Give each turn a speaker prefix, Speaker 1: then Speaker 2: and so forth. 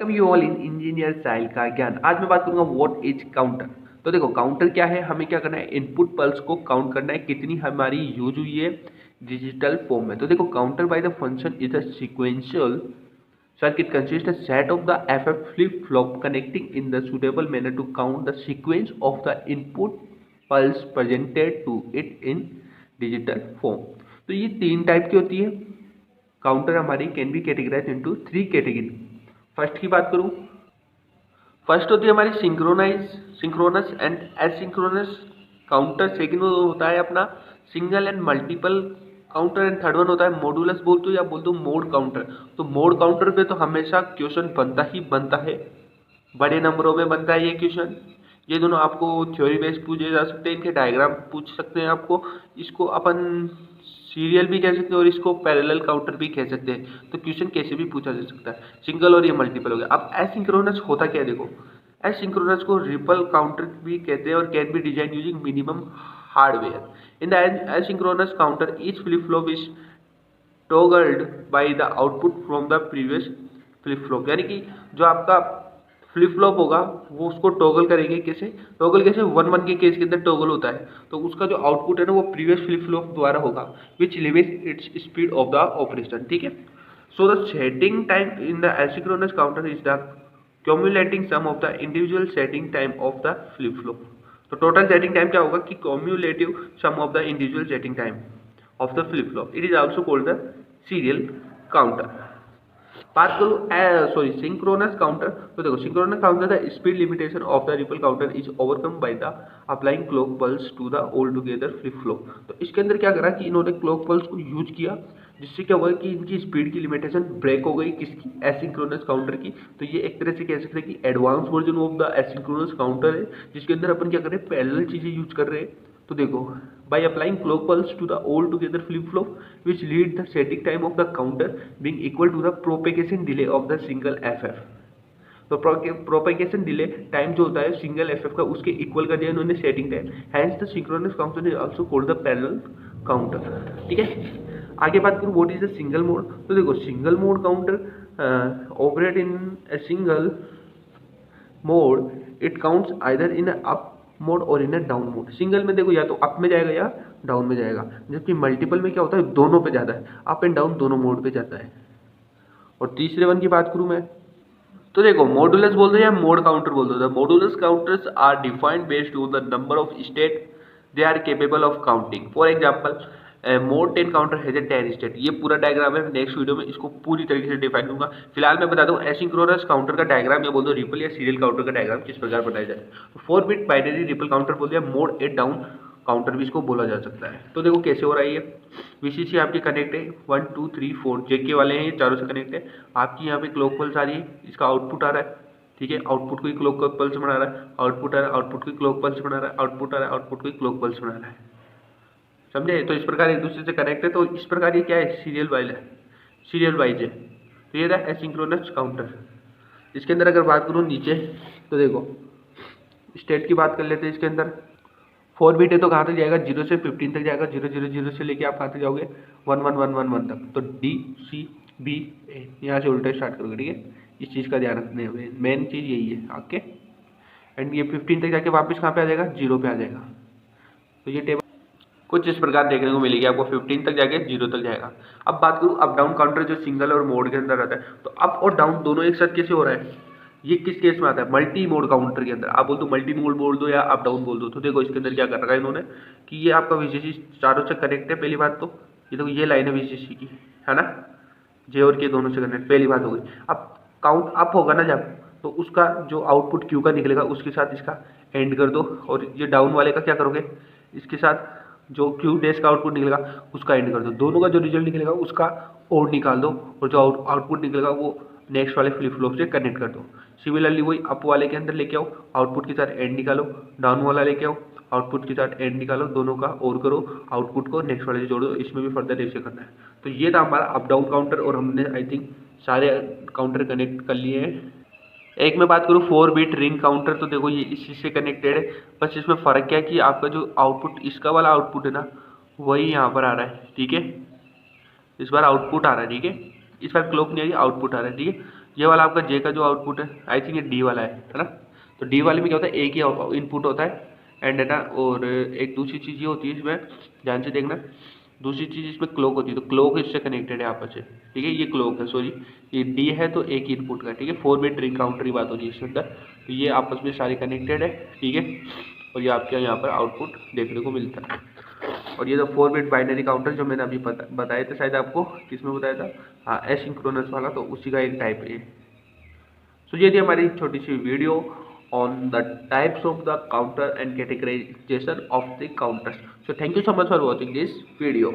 Speaker 1: Welcome you all in engineer Sahil का ज्ञान। आज मैं बात करूंगा व्हाट इज काउंटर। तो देखो काउंटर क्या है, हमें क्या करना है, इनपुट पल्स को काउंट करना है कितनी हमारी यूज हुई है डिजिटल फॉर्म में। तो देखो counter by the function is a sequential circuit consists a set of the FF flip-flop connecting in the suitable manner to count the sequence of the input pulse presented to it in digital form। तो ये तीन type की होती है counter हमारी, can be categorize into three category. First की बात करूं, फर्स्ट होती है हमारी synchronous and asynchronous counter. Second होता है अपना single and multiple counter and third one होता है मॉडुलस बोल दो या बोल दो मोड काउंटर। तो मोड काउंटर पे तो हमेशा क्वेश्चन बनता ही बनता है, बड़े नंबरों में बनता है ये क्वेश्चन। ये दोनों आपको थ्योरी बेस्ड पूछे जा सकते हैं, इनके डायग्राम पूछ सकते हैं आपको। इसको अपन सीरियल भी कह सकते हैं और इसको पैरेलल काउंटर भी कह सकते हैं। तो क्वेश्चन कैसे भी पूछा जा सकता है, सिंगल और ये मल्टीपल हो गया। अब एसिंक्रोनस होता क्या है, देखो एसिंक्रोनस को रिपल काउंटर भी कहते हैं और can be design using minimum hardware. In the asynchronous counter each flip flop is toggled by the output from the previous flip flop. यानी कि जो आपका फ्लिप फ्लॉप होगा वो उसको टॉगल करेंगे। कैसे टॉगल, कैसे 1-1 के केस के अंदर टॉगल होता है। तो उसका जो आउटपुट है ना वो प्रीवियस फ्लिप फ्लॉप द्वारा होगा, which limits its speed of the operation. ठीक है। So the setting time in the asynchronous counter is the cumulating sum of the individual setting time of the flip flop. तो total setting time क्या होगा कि cumulative sum of the individual setting time of the flip flop. It is also called the serial counter. बात करूँ synchronous counter. तो देखो synchronous counter the speed limitation of the ripple counter is overcome by the applying clock pulse to the all together flip flop. तो इसके अंदर क्या करा कि इन्होंने क्लॉक पल्स को यूज किया, जिससे क्या हुआ कि इनकी स्पीड की लिमिटेशन ब्रेक हो गई, किसकी, एसिंक्रोनस काउंटर की। तो ये एक तरह से कह सकते हैं कि advance version of the asynchronous counter है, जिसके अंदर अपन क्या कर रहे हैं, पैरेलल चीजें यूज कर रहे हैं। तो देखो by applying clock pulse to the all together flip flop which lead the setting time of the counter being equal to the propagation delay of the single FF। तो प्रोपेगेशन डिले टाइम जो होता है single FF का उसके equal कर दिया इन्होंने setting time. Hence the synchronous counter is also called the parallel counter. ठीक है। आगे बात करूँ what is the single mode. तो देखो single mode counter operate in a single mode, it counts either in up mode और in down mode. Single में देखो या तो अप में जाएगा या डाउन में जाएगा, जबकि मल्टीपल में क्या होता है, दोनों पे जाता है, अप एंड डाउन दोनों मोड पे जाता है। और तीसरे वन की बात करूं मैं, तो देखो मॉडुलस बोल दो या मोड काउंटर बोल दो। The modulus counters are defined based on the number of state they are capable of counting. For example mode 10 counter has a 10 state. ये पूरा डायग्राम है, नेक्स्ट वीडियो में इसको पूरी तरीके से डिफाइन करूंगा। फिलहाल मैं बता दूं एसिंक्रोनस काउंटर का डायग्राम या बोल दो रिपल या सीरियल काउंटर का डायग्राम किस प्रकार बनाया जाए। तो 4 बिट बाइनरी रिपल काउंटर बोल दिया, मोड 8 डाउन काउंटर भी इसको बोला जा सकता है। तो देखो कैसे हो रहा है ये, वीसीसी आपकी कनेक्ट है 1 2 3 4 जेके वाले हैं, ये चारों से कनेक्ट है। आपकी यहाँ पे क्लॉक पल्स आ रही है, इसका आउटपुट आ रहा है। ठीक है, आउटपुट को क्लॉक पल्स बना रहा है, आउटपुट आ रहा है, आउटपुट को क्लॉक पल्स बना रहा है, आउटपुट आ रहा है, आउटपुट को क्लॉक पल्स बना रहा है। समझे। तो इस प्रकार एक दूसरे से कनेक्ट है। तो इस प्रकार ये क्या है, सीरियल वाइज है। तो ये रहा एसिंक्रोनस काउंटर। इसके अंदर अगर बात करूँ नीचे, तो देखो स्टेट की बात कर लेते हैं। इसके अंदर 4 बिट है तो कहाँ तक जाएगा, 0 से 15 तक जाएगा। 0 0 0 से लेके आप कहाँ तक जाओगे, 1 1 1 1 1 तक। तो डी सी बी ए, यहाँ से उल्टा स्टार्ट करोगे। ठीक है, इस चीज़ का ध्यान रखने में मेन चीज़ यही है आपके। एंड ये 15 तक जाके वापस कहाँ पे आ जाएगा, 0 पे आ जाएगा। तो ये टेबल कुछ इस प्रकार देखने को मिलेगी आपको, 15 तक जाके 0 तक जाएगा। अब बात करूँ अप डाउन काउंटर जो सिंगल और मोड के अंदर रहता है। तो अप और डाउन दोनों एक साथ कैसे हो रहा है, ये किस केस में आता है, मल्टी मोड काउंटर के अंदर। आप बोल दो मल्टी मोड बोल दो या अप डाउन बोल दो। तो देखो इसके अंदर क्या कर रखा है इन्होंने कि ये आपका वीसीसी चारों से कनेक्ट है। पहली बात तो ये देखो ये लाइन है वीसीसी की, है ना, जे और के दोनों से कनेक्ट, पहली बात हो गई। अब काउंट अप होगा ना जब, तो उसका जो आउटपुट क्यू का निकलेगा उसके साथ इसका एंड कर दो, और ये डाउन वाले का क्या करोगे, इसके साथ जो क्यू डैश का आउटपुट निकलेगा उसका एंड कर दो। दोनों का जो रिजल्ट निकलेगा उसका और निकाल दो, और जो आउटपुट निकलेगा वो नेक्स्ट वाले फ्लिप फ्लॉप से कनेक्ट कर दो। सिमिलरली वही अप वाले के अंदर लेके आओ, आउटपुट के साथ एंड निकालो, डाउन वाला लेके आओ, आउटपुट के साथ एंड निकालो, दोनों का और करो, आउटपुट को नेक्स्ट वाले से जोड़ो। इसमें भी फर्दर ऐसे करना है। तो ये था हमारा अप डाउन काउंटर, और हमने आई थिंक सारे काउंटर कनेक्ट कर लिए हैं। एक में बात करूँ 4 बिट रिंग काउंटर। तो देखो ये इसी से कनेक्टेड है, बस इसमें फ़र्क क्या है कि आपका जो आउटपुट इसका वाला आउटपुट है ना वही यहाँ पर आ रहा है। ठीक है, इस बार आउटपुट आ रहा है। ठीक है, इस बार क्लॉक नहीं आ रही, आउटपुट आ रहा है। ठीक है, ये वाला आपका जे का जो आउटपुट है, आई थिंक ये डी वाला है ना। तो डी वाले में क्या होता है, एक ही इनपुट होता है एंड डेटा। और एक दूसरी चीज़ ये होती है इसमें, ध्यान से देखना, दूसरी चीज़ इसमें क्लॉक होती है, तो क्लॉक इससे कनेक्टेड है आपस से, ठीक है। ये क्लॉक है, सॉरी ये डी है तो एक ही इनपुट का, ठीक है। 4 बिट रिंग काउंटर की बात हो रही है इसके अंदर। तो ये आपस में सारे कनेक्टेड है, ठीक है। और ये आपके यहाँ पर आउटपुट देखने को मिलता है। और ये तो 4 बिट बाइनरी काउंटर जो मैंने अभी बताया था शायद आपको, किसमें बताया था, हाँ एसिंक्रोनस वाला, तो उसी का एक टाइप है। सो ये थी हमारी छोटी सी video on the types of the counter and categorisation of the counters. So thank you so much for watching this video.